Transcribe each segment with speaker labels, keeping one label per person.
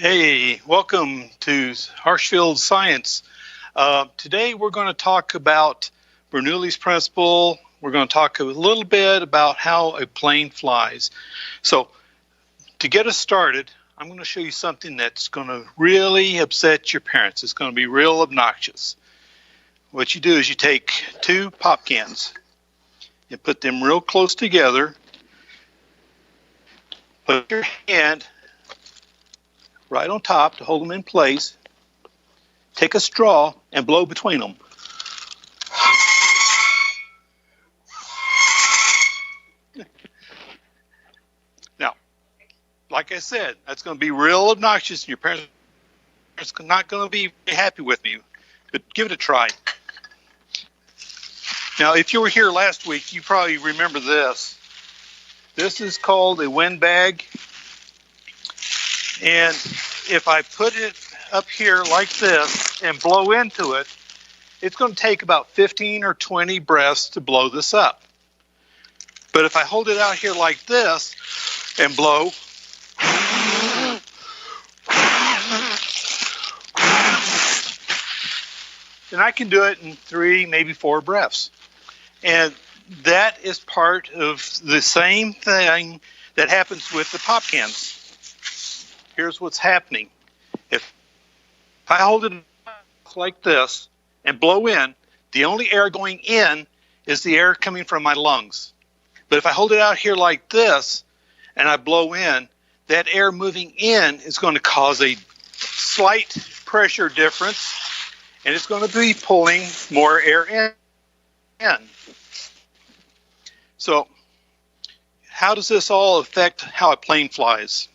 Speaker 1: Hey, welcome to Harshfield Science. Today we're going to talk about Bernoullis Principle. We're going to talk a little bit about how a plane flies. So to get us started, I'm going to show you something that's going to really upset your parents. It's going to be real obnoxious. What you do is you take two pop cans and put them real close together. Put your hand right on top to hold them in place. Take a straw and blow between them. Now, like I said, that's going to be real obnoxious, and your parents are not going to be happy with me, but give it a try. Now, if you were here last week, you probably remember this. This is called a windbag. And if I put it up here like this and blow into it, it's going to take about 15 or 20 breaths to blow this up. But if I hold it out here like this and blow, then I can do it in 3, maybe 4 breaths. And that is part of the same thing that happens with the pop cans. Here's what's happening. If I hold it like this and blow in, the only air going in is the air coming from my lungs. But if I hold it out here like this and I blow in, that air moving in is going to cause a slight pressure difference, and it's going to be pulling more air in. So how does this all affect how a plane flies?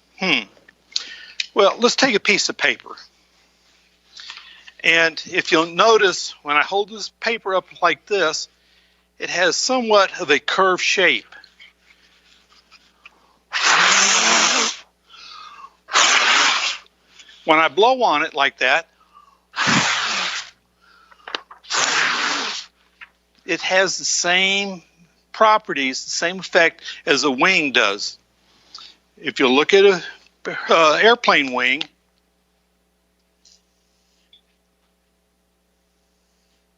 Speaker 1: Well, let's take a piece of paper. And if you'll notice, when I hold this paper up like this, it has somewhat of a curved shape. When I blow on it like that, it has the same properties, the same effect as a wing does. If you look at a airplane wing,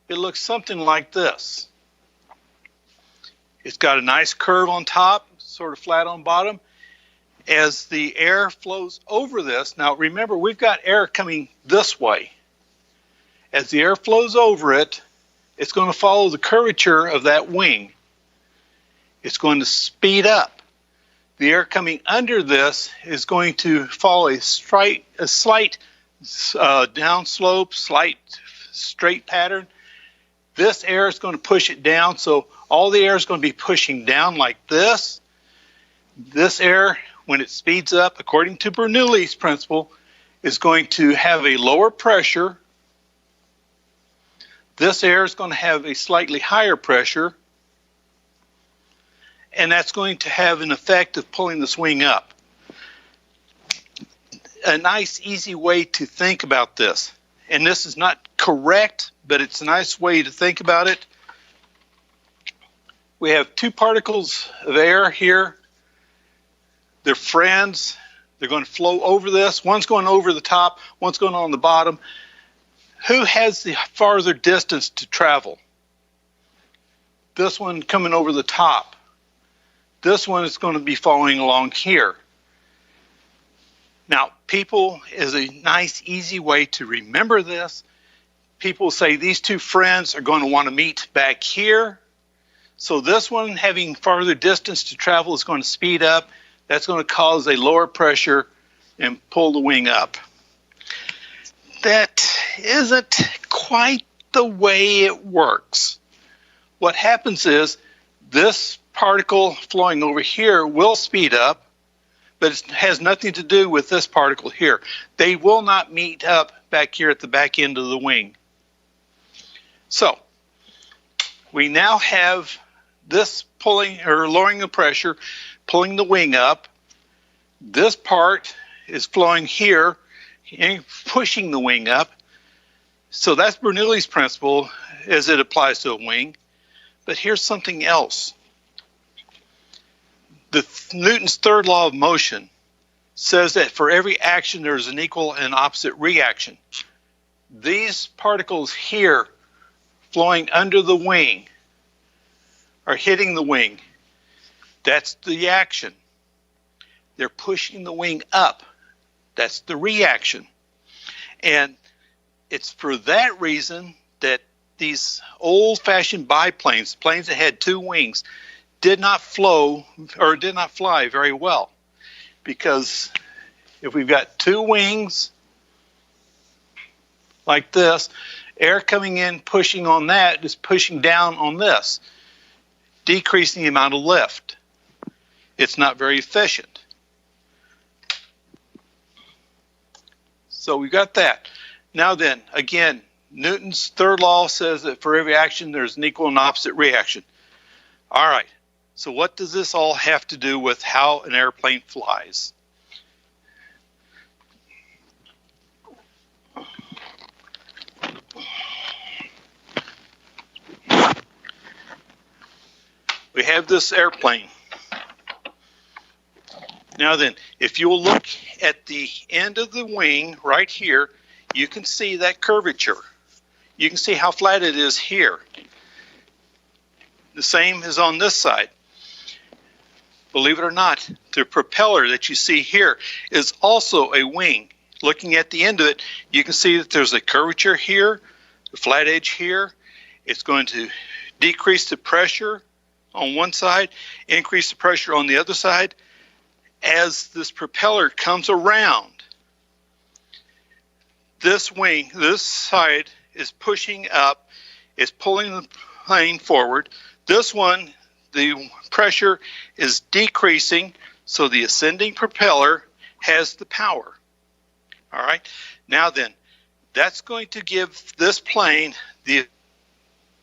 Speaker 1: it looks something like this. It's got a nice curve on top, sort of flat on bottom. As the air flows over this, now remember, we've got air coming this way. As the air flows over it, it's going to follow the curvature of that wing. It's going to speed up. The air coming under this is going to follow a slight downslope, slight straight pattern. This air is going to push it down, so all the air is going to be pushing down like this. This air, when it speeds up, according to Bernoullis Principle, is going to have a lower pressure. This air is going to have a slightly higher pressure, and that's going to have an effect of pulling this wing up. A nice, easy way to think about this, and this is not correct, but it's a nice way to think about it. We have 2 particles of air here. They're friends. They're going to flow over this. One's going over the top, one's going on the bottom. Who has the farther distance to travel? This one coming over the top. This one is going to be following along here. Now, people, is a nice, easy way to remember this. People say these 2 friends are going to want to meet back here. So this one having farther distance to travel is going to speed up. That's going to cause a lower pressure and pull the wing up. That isn't quite the way it works. What happens is this particle flowing over here will speed up, but it has nothing to do with this particle here. They will not meet up back here at the back end of the wing. So we now have this pulling or lowering the pressure, pulling the wing up. This part is flowing here and pushing the wing up. So that's Bernoullis Principle as it applies to a wing. But here's something else. Newton's third law of motion says that for every action there's an equal and opposite reaction. These particles here flowing under the wing are hitting the wing. That's the action. They're pushing the wing up. That's the reaction. And it's for that reason that these old-fashioned biplanes, planes that had two wings, did not fly very well. Because if we've got two wings like this, air coming in, pushing on that, is pushing down on this, decreasing the amount of lift. It's not very efficient. So we've got that. Now then, again, Newton's third law says that for every action there's an equal and opposite reaction. All right, so what does this all have to do with how an airplane flies? We have this airplane. Now then, if you'll look at the end of the wing right here, you can see that curvature. You can see how flat it is here. The same is on this side. Believe it or not, the propeller that you see here is also a wing. Looking at the end of it, you can see that there's a curvature here, a flat edge here. It's going to decrease the pressure on one side, increase the pressure on the other side. As this propeller comes around, this wing, this side is pushing up, is pulling the plane forward. This one, the pressure is decreasing, so the ascending propeller has the power. All right, now then, that's going to give this plane the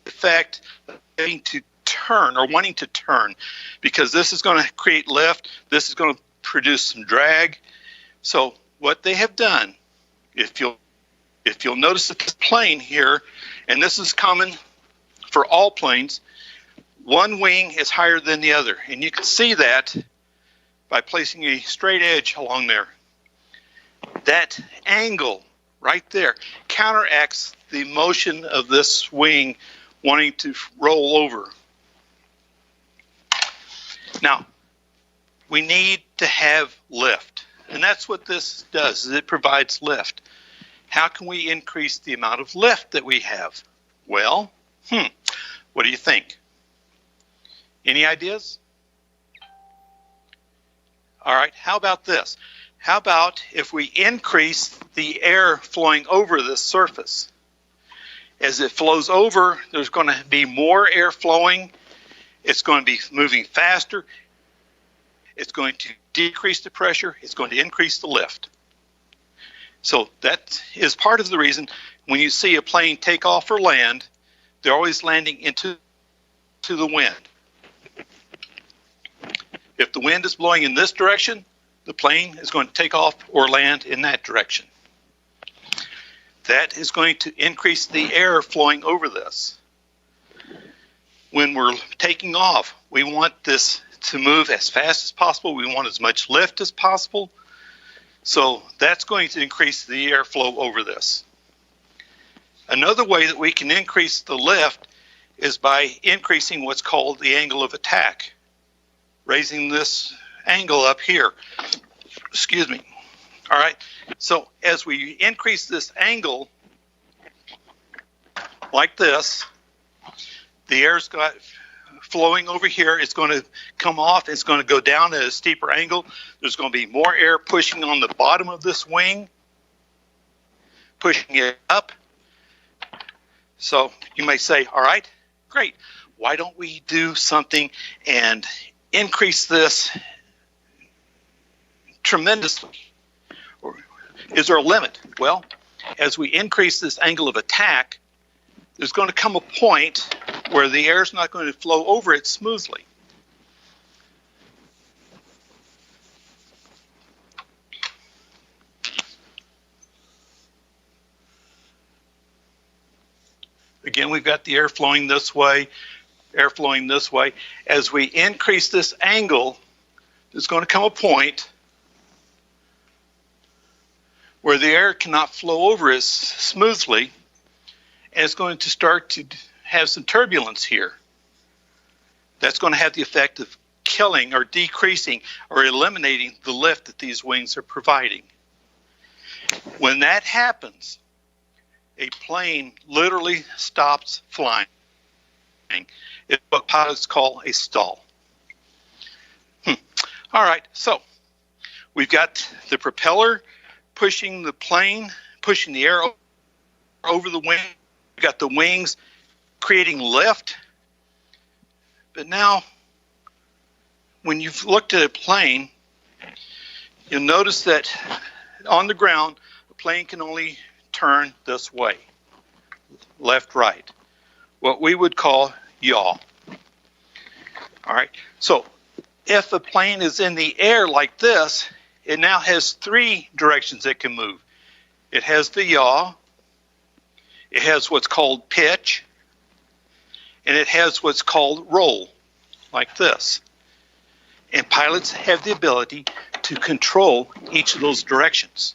Speaker 1: effect of having to turn or wanting to turn, because this is going to create lift, this is going to produce some drag. So what they have done, if you'll notice that this plane here, and this is common for all planes, one wing is higher than the other, and you can see that by placing a straight edge along there. That angle right there counteracts the motion of this wing wanting to roll over. Now, we need to have lift, and that's what this does, is it provides lift. How can we increase the amount of lift that we have? Well, what do you think? Any ideas? All right, how about this? How about if we increase the air flowing over this surface? As it flows over, there's going to be more air flowing. It's going to be moving faster. It's going to decrease the pressure. It's going to increase the lift. So that is part of the reason when you see a plane take off or land, they're always landing into the wind. If the wind is blowing in this direction, the plane is going to take off or land in that direction. That is going to increase the air flowing over this. When we're taking off, we want this to move as fast as possible. We want as much lift as possible. So that's going to increase the airflow over this. Another way that we can increase the lift is by increasing what's called the angle of attack. Raising this angle up here. Excuse me. All right. So as we increase this angle like this, the air's got flowing over here. It's going to come off. It's going to go down at a steeper angle. There's going to be more air pushing on the bottom of this wing, pushing it up. So you may say, all right, great. Why don't we do something and increase this tremendously? Or is there a limit? Well, as we increase this angle of attack, there's going to come a point where the air is not going to flow over it smoothly. Again, we've got the air flowing this way, air flowing this way. As we increase this angle, there's going to come a point where the air cannot flow over as smoothly, and it's going to start to have some turbulence here. That's going to have the effect of killing or decreasing or eliminating the lift that these wings are providing. When that happens, a plane literally stops flying. It's what pilots call a stall. All right, so we've got the propeller pushing the plane, pushing the air over the wing. We've got the wings creating lift. But now, when you've looked at a plane, you'll notice that on the ground, a plane can only turn this way, left, right, what we would call yaw. All right, so if a plane is in the air like this, it now has three directions it can move. It has the yaw, it has what's called pitch, and it has what's called roll, like this. And pilots have the ability to control each of those directions.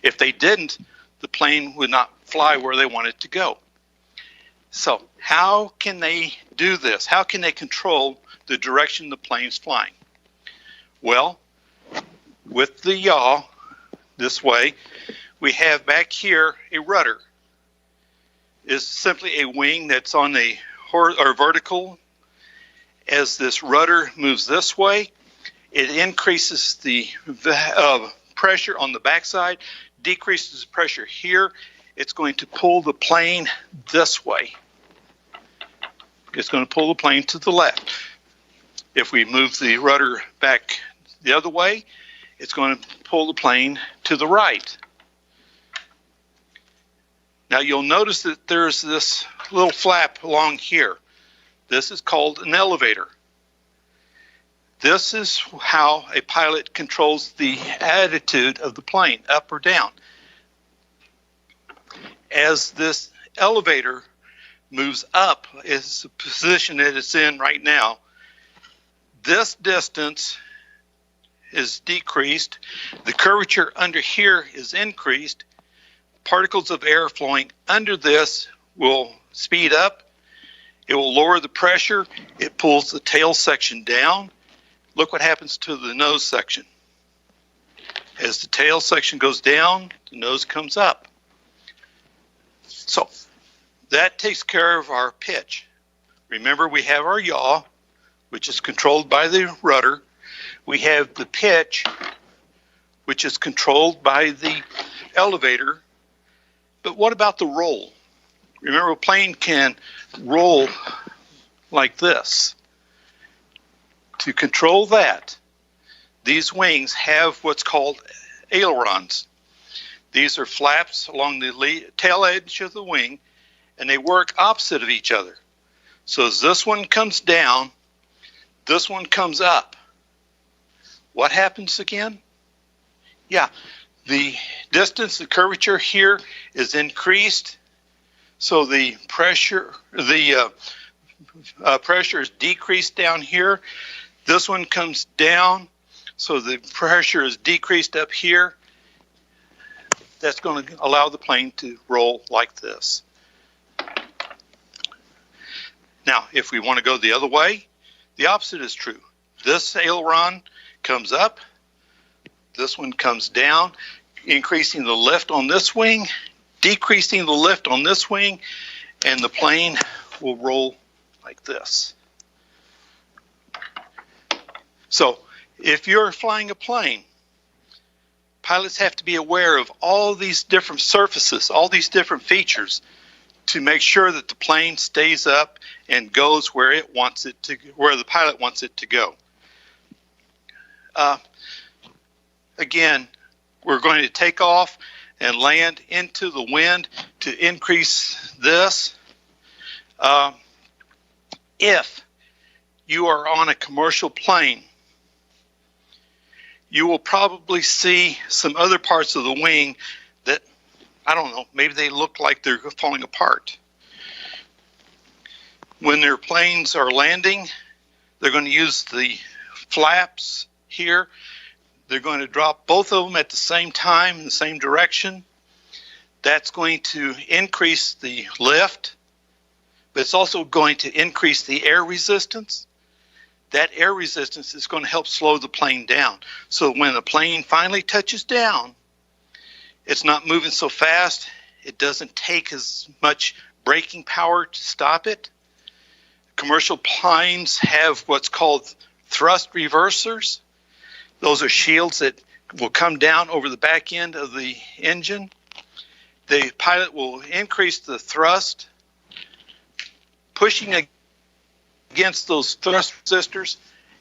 Speaker 1: If they didn't, the plane would not fly where they want it to go. So how can they do this? How can they control the direction the plane's flying? Well, with the yaw, this way, we have back here a rudder. It's simply a wing that's on a vertical. As this rudder moves this way, it increases the pressure on the backside, decreases the pressure here. It's going to pull the plane this way. It's going to pull the plane to the left. If we move the rudder back the other way, it's going to pull the plane to the right. Now you'll notice that there's this little flap along here. This is called an elevator. This is how a pilot controls the attitude of the plane, up or down. As this elevator moves up, is the position that it's in right now, this distance is decreased. The curvature under here is increased. Particles of air flowing under this will speed up. It will lower the pressure. It pulls the tail section down. Look what happens to the nose section. As the tail section goes down, the nose comes up. So that takes care of our pitch. Remember, we have our yaw, which is controlled by the rudder. We have the pitch, which is controlled by the elevator. But what about the roll? Remember, a plane can roll like this. To control that, these wings have what's called ailerons. These are flaps along the tail edge of the wing, and they work opposite of each other. So as this one comes down, this one comes up. What happens again? Yeah, the distance, the curvature here is increased, so the pressure is decreased down here. This one comes down, so the pressure is decreased up here. That's going to allow the plane to roll like this. Now, if we want to go the other way, the opposite is true. This aileron comes up, this one comes down, increasing the lift on this wing, decreasing the lift on this wing, and the plane will roll like this. So, if you're flying a plane, pilots have to be aware of all these different surfaces, all these different features, to make sure that the plane stays up and goes where it wants it to, where the pilot wants it to go. Again, we're going to take off and land into the wind to increase this. If you are on a commercial plane, you will probably see some other parts of the wing that, I don't know, maybe they look like they're falling apart. When their planes are landing, they're going to use the flaps here. They're going to drop both of them at the same time in the same direction. That's going to increase the lift, but it's also going to increase the air resistance. That air resistance is going to help slow the plane down. So when the plane finally touches down, it's not moving so fast. It doesn't take as much braking power to stop it. Commercial planes have what's called thrust reversers. Those are shields that will come down over the back end of the engine. The pilot will increase the thrust, pushing against those thrust resistors,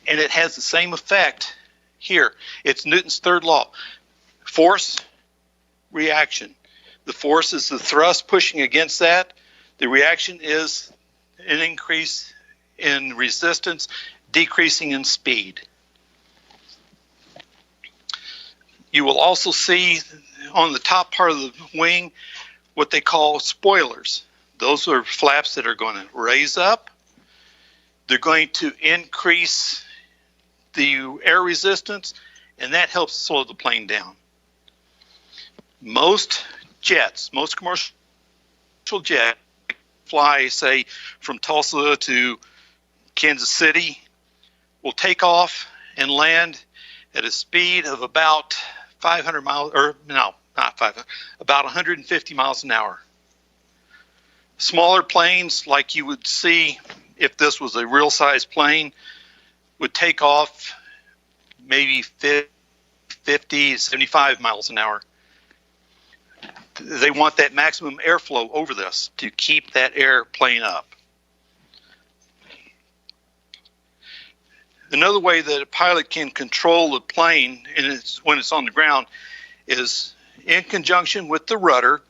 Speaker 1: and it has the same effect here. It's Newton's third law. Force, reaction. The force is the thrust pushing against that. The reaction is an increase in resistance, decreasing in speed. You will also see on the top part of the wing what they call spoilers. Those are flaps that are going to raise up. They're going to increase the air resistance, and that helps slow the plane down. Most jets, most commercial jets fly, say, from Tulsa to Kansas City, will take off and land at a speed of about 500 miles, or no, not 500, about 150 miles an hour. Smaller planes, like you would see if this was a real size plane, would take off maybe 50, 75 miles an hour. They want that maximum airflow over this to keep that airplane up. Another way that a pilot can control the plane when it's on the ground is in conjunction with the rudder.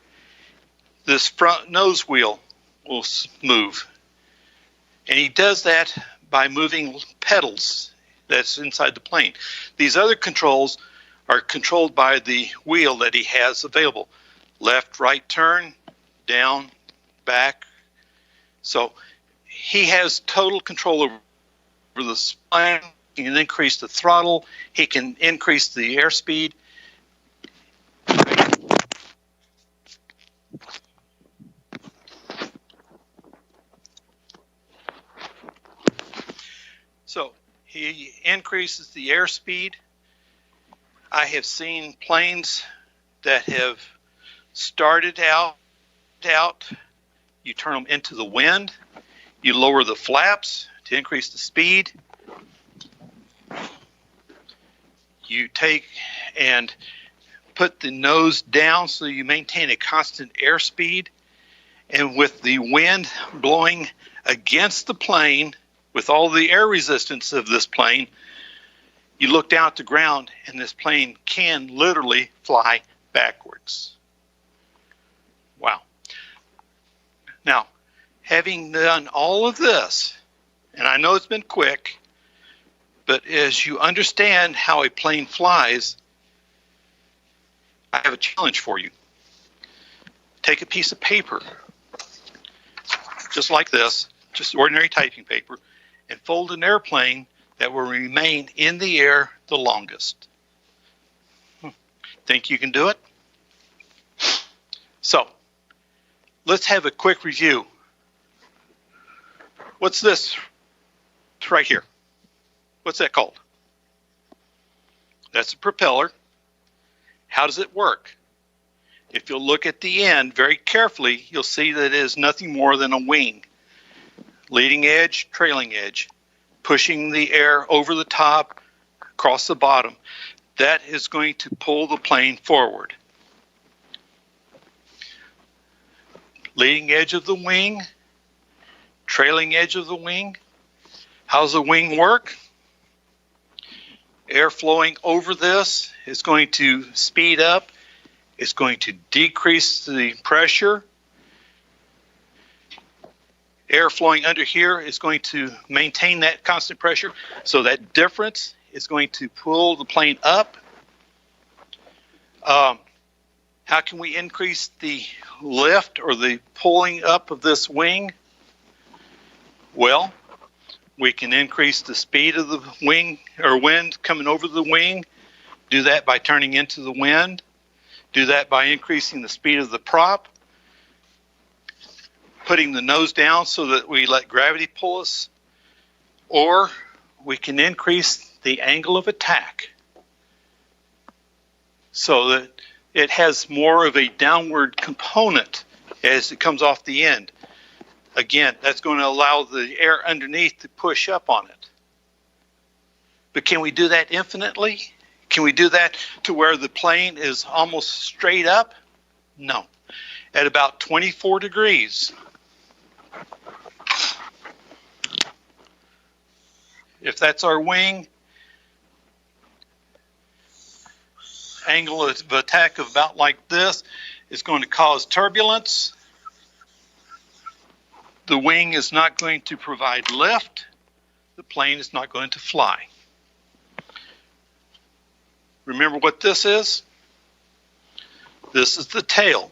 Speaker 1: This front nose wheel will move. And he does that by moving pedals that's inside the plane. These other controls are controlled by the wheel that he has available. Left, right turn, down, back. So he has total control over the spine. He can increase the throttle. He can increase the airspeed. So he increases the airspeed. I have seen planes that have started out, you turn them into the wind, you lower the flaps to increase the speed, you take and put the nose down so you maintain a constant airspeed, and with the wind blowing against the plane, with all the air resistance of this plane, you look down at the ground and this plane can literally fly backwards. Wow. Now, having done all of this, and I know it's been quick, but as you understand how a plane flies, I have a challenge for you. Take a piece of paper, just like this, just ordinary typing paper, and fold an airplane that will remain in the air the longest. Think you can do it? So, let's have a quick review. What's this right here? What's that called? That's a propeller. How does it work? If you'll look at the end very carefully, you'll see that it is nothing more than a wing. Leading edge, trailing edge, pushing the air over the top, across the bottom. That is going to pull the plane forward. Leading edge of the wing, trailing edge of the wing. How does the wing work? Air flowing over this is going to speed up. It's going to decrease the pressure. Air flowing under here is going to maintain that constant pressure. So that difference is going to pull the plane up. How can we increase the lift or the pulling up of this wing? Well, we can increase the speed of the wing or wind coming over the wing Do that by turning into the wind. Do that by increasing the speed of the prop, putting the nose down so that we let gravity pull us, or we can increase the angle of attack so that it has more of a downward component as it comes off the end. Again, that's going to allow the air underneath to push up on it. But can we do that infinitely? Can we do that to where the plane is almost straight up? No. At about 24 degrees, if that's our wing, angle of attack of about like this is going to cause turbulence. The wing is not going to provide lift. The plane is not going to fly. Remember what this is? This is the tail.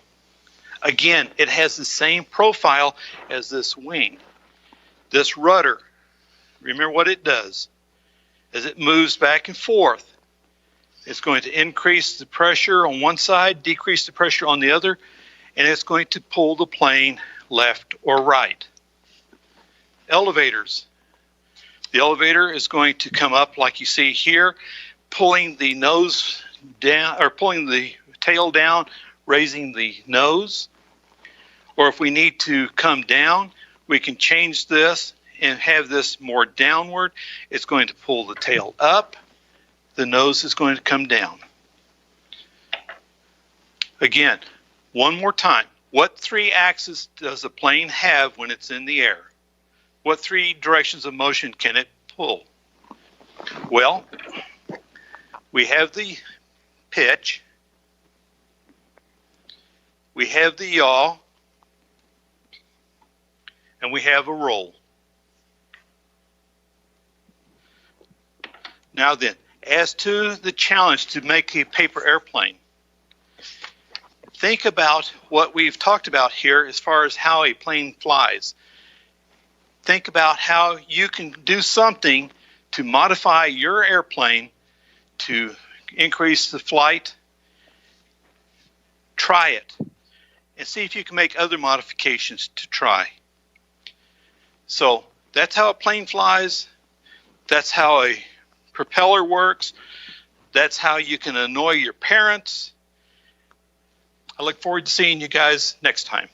Speaker 1: Again, it has the same profile as this wing. This rudder, remember what it does. As it moves back and forth, it's going to increase the pressure on one side, decrease the pressure on the other, and it's going to pull the plane left or right. Elevators. The elevator is going to come up like you see here, pulling the nose down, or pulling the tail down, raising the nose. Or if we need to come down, we can change this and have this more downward. It's going to pull the tail up. The nose is going to come down. Again, one more time. What three axes does a plane have when it's in the air? What three directions of motion can it pull? Well, we have the pitch, we have the yaw, and we have a roll. Now then, as to the challenge to make a paper airplane, think about what we've talked about here as far as how a plane flies. Think about how you can do something to modify your airplane to increase the flight. Try it and see if you can make other modifications to try. So that's how a plane flies. That's how a propeller works. That's how you can annoy your parents. I look forward to seeing you guys next time.